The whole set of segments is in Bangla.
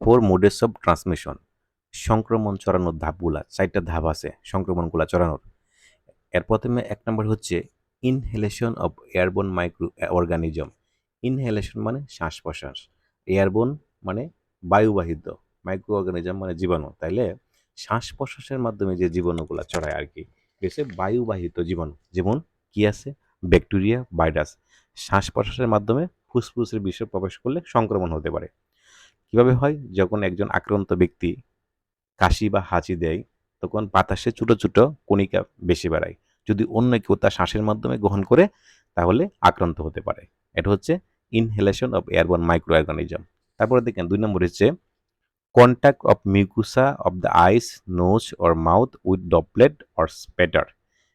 ফোর মোডেস অফ ট্রান্সমিশন, সংক্রমণ ছড়ানোর ধাপগুলা, 4টা ধাপ আছে সংক্রমণগুলা ছড়ানোর। এর প্রথমে 1 নম্বর হচ্ছে inhalation of airborne micro organism. Inhalation মানে শ্বাস প্রশ্বাস, এয়ারবোন মানে বায়ুবাহিত, মাইক্রো অর্গানিজম মানে জীবাণু। তাইলে শ্বাস প্রশ্বাসের মাধ্যমে যে জীবাণুগুলা ছড়ায় আর কি, হচ্ছে বায়ুবাহিত জীবাণু। যেমন কি আছে, ব্যাকটেরিয়া, ভাইরাস। শ্বাস প্রশ্বাসের মাধ্যমে ফুসফুসের বিষে প্রবেশ করলে সংক্রমণ হতে পারে। কিভাবে হয়? যখন একজন আক্রান্ত ব্যক্তি কাশি বা হাঁচি দেয়, তখন বাতাসে ছোট ছোট কণিকা বেশি বাড়ায়। যদি অন্য কেউ তার শ্বাসের মাধ্যমে গ্রহণ করে, তাহলে আক্রান্ত হতে পারে। এটা হচ্ছে inhalation of airborne microorganism. তারপরে দেখেন 2 নম্বর হচ্ছে contact of mucosa of the eyes, nose or mouth with droplet or spatter.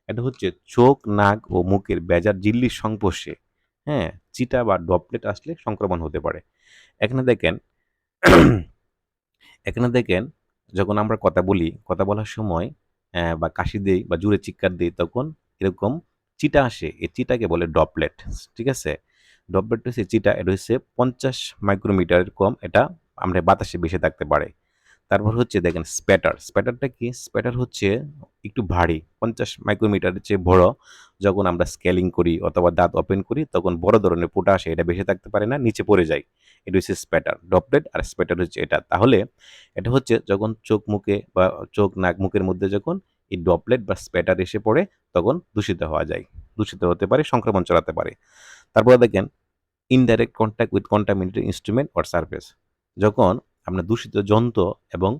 এটা হচ্ছে চোখ, নাক ও মুখের বেজার ঝিল্লির সংস্পর্শে, হ্যাঁ, চিটা বা ডপলেট আসলে সংক্রমণ হতে পারে। এখানে দেখেন এখানে দেখেন যখন আমরা কথা বলি, কথা বলার সময় বা কাশি দেই বা জোরে চিৎকার দিই, তখন এরকম চিটা আসে। এই চিটাকে বলে ড্রপলেট। ঠিক আছে? ড্রপলেট হচ্ছে চিটা, এটা হচ্ছে 50 মাইক্রোমিটারের কম, এটা আমরা বাতাসে ভেসে থাকতে পারে। তারপর হচ্ছে দেখেন স্প্যাটার। স্প্যাটারটা কি? স্প্যাটার হচ্ছে একটু ভারী, 50 মাইক্রোমিটারের চেয়ে বড়। যখন আমরা স্কেলিং করি অথবা দাঁত ওপেন করি, তখন বড় ধরনের ফোঁটা আসে, এটা ভেসে থাকতে পারে না, নিচে পড়ে যায়। এটা হচ্ছে স্প্যাটার। ড্রপলেট আর স্প্যাটার হচ্ছে এটা। তাহলে এটা হচ্ছে যখন চোখ মুখে বা চোখ নাক মুখের মধ্যে যখন এই ড্রপলেট বা স্প্যাটার এসে পড়ে, তখন দূষিত হওয়া যায়, দূষিত হতে পারে, সংক্রমণ ছড়াতে পারে। তারপরে দেখেন indirect contact with contaminated instrument or surface. যখন আপনার দূষিত যন্ত্র এবং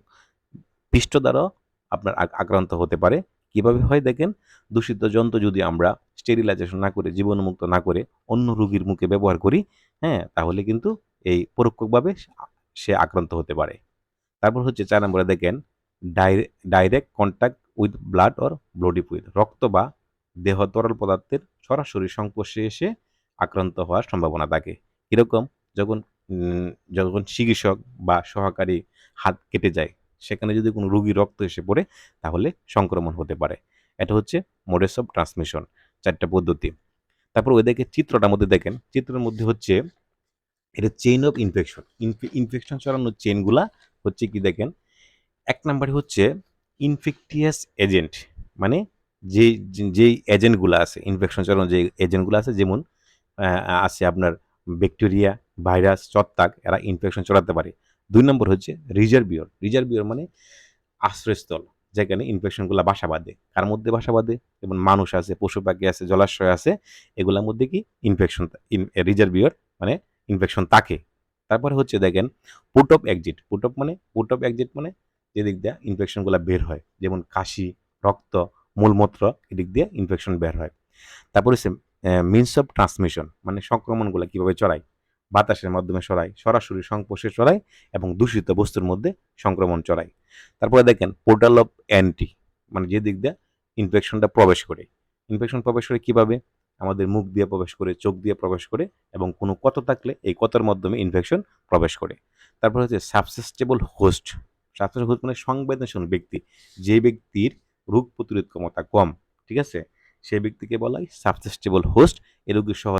পৃষ্ঠ দ্বারা আপনার আক্রান্ত হতে পারে। কিভাবে হয় দেখেন, দূষিত যন্ত্র যদি আমরা স্টেরিলাইজেশন না করে, জীবাণুমুক্ত না করে অন্য রোগীর মুখে ব্যবহার করি, হ্যাঁ, তাহলে কিন্তু এই পরোক্ষভাবে সে আক্রান্ত হতে পারে। তারপর হচ্ছে 4 নম্বরে দেখেন direct contact with blood or bloody fluid. রক্ত বা দেহ তরল পদার্থের সরাসরি সংস্পর্শে এসে আক্রান্ত হওয়ার সম্ভাবনা থাকে। এরকম যখন যখন চিকিৎসক বা সহকারী হাত কেটে যায়, সেখানে যদি কোনো রোগীর রক্ত এসে পড়ে, তাহলে সংক্রমণ হতে পারে। এটা হচ্ছে মোডেস অফ ট্রান্সমিশন, 4টা পদ্ধতি। তারপর ওদেরকে চিত্রটার মধ্যে দেখেন, চিত্রের মধ্যে হচ্ছে এটা চেইন অফ ইনফেকশন। ইনফেকশন ছড়ানোর চেইনগুলা হচ্ছে কি দেখেন, 1 নাম্বারে হচ্ছে ইনফেকটিয়াস এজেন্ট, মানে যেই এজেন্টগুলো আছে, ইনফেকশন ছড়ানোর যে এজেন্টগুলো আছে, যেমন আছে আপনার ব্যাকটেরিয়া, ভাইরাস, ছত্রাক, এরা ইনফেকশন ছড়াতে পারে। 2 নম্বর হচ্ছে রিজার্ভিয়র। রিজার্ভিয়র মানে আশ্রয়স্থল, যেখানে ইনফেকশনগুলো বাসা বাঁধে। কার মধ্যে বাসা বাঁধে? যেমন মানুষ আছে, পশু পাখি আছে, জলাশয় আছে, এগুলোর মধ্যে কি ইনফেকশন, রিজার্ভিয়র মানে ইনফেকশন থাকে। তারপরে হচ্ছে দেখেন পুট অফ এক্সিট মানে যেদিক দিয়ে ইনফেকশনগুলো বের হয়, যেমন কাশি, রক্ত, মূলমূত্র, এদিক দিয়ে ইনফেকশন বের হয়। তারপর হচ্ছে মিনস অফ ট্রান্সমিশন, মানে সংক্রমণগুলো কিভাবে ছড়ায়, বাতাসের মাধ্যমে ছড়ায়, সরাসরি সংস্পর্শে ছড়ায় এবং দূষিত বস্তুর মধ্যে সংক্রমণ ছড়ায়। তারপরে দেখেন পোর্টাল অফ অ্যান্টি, মানে যে দিক দিয়ে ইনফেকশনটা প্রবেশ করে। ইনফেকশন প্রবেশ করে কিভাবে? আমাদের মুখ দিয়ে প্রবেশ করে, চোখ দিয়ে প্রবেশ করে, এবং কোনো ক্ষত থাকলে এই ক্ষতের মাধ্যমে ইনফেকশন প্রবেশ করে। তারপর হচ্ছে সাবসেসটেবল হোস্ট। সাবসেসটেবল হোস্ট মানে সংবেদনশীল ব্যক্তি, যে ব্যক্তির রোগ প্রতিরোধ ক্ষমতা কম, ঠিক আছে, সেই ব্যক্তিকে বলা হয় সাবসেসটেবল হোস্ট। এ রোগীর সহ